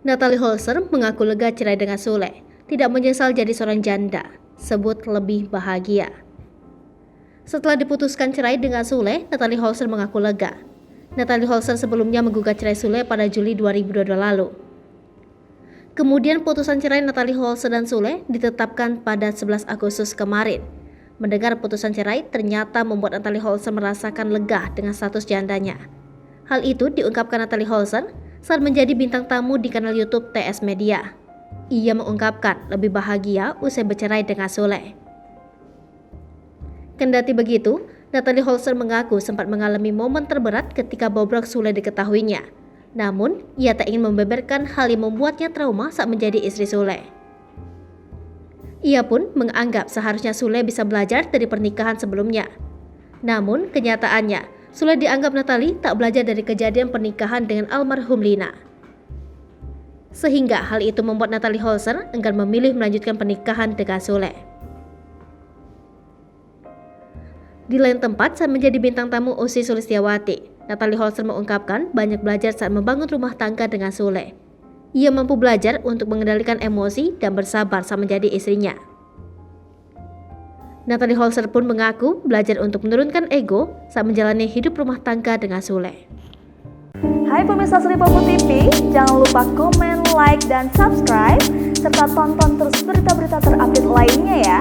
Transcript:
Natalie Holzer mengaku lega cerai dengan Sule, tidak menyesal jadi seorang janda, sebut lebih bahagia. Setelah diputuskan cerai dengan Sule, Natalie Holzer mengaku lega. Natalie Holzer sebelumnya menggugat cerai Sule pada Juli 2022 lalu. Kemudian putusan cerai Natalie Holzer dan Sule ditetapkan pada 11 Agustus kemarin. Mendengar putusan cerai ternyata membuat Natalie Holzer merasakan lega dengan status jandanya. Hal itu diungkapkan Natalie Holzer saat menjadi bintang tamu di kanal YouTube TS Media. Ia mengungkapkan lebih bahagia usai bercerai dengan Sule. Kendati begitu, Natalie Holzer mengaku sempat mengalami momen terberat ketika bobrok Sule diketahuinya. Namun, ia tak ingin membeberkan hal yang membuatnya trauma saat menjadi istri Sule. Ia pun menganggap seharusnya Sule bisa belajar dari pernikahan sebelumnya. Namun, kenyataannya, Sule dianggap Natalie tak belajar dari kejadian pernikahan dengan almarhum Lina. Sehingga hal itu membuat Natalie Holzer enggan memilih melanjutkan pernikahan dengan Sule. Di lain tempat, saat menjadi bintang tamu Ussy Sulistyawati, Natalie Holzer mengungkapkan banyak belajar saat membangun rumah tangga dengan Sule. Ia mampu belajar untuk mengendalikan emosi dan bersabar saat menjadi istrinya. Natalie Holzer pun mengaku belajar untuk menurunkan ego saat menjalani hidup rumah tangga dengan Sule. Hai pemirsa Sri Popo TV, jangan lupa komen, like, dan subscribe, serta tonton terus berita-berita terupdate lainnya ya.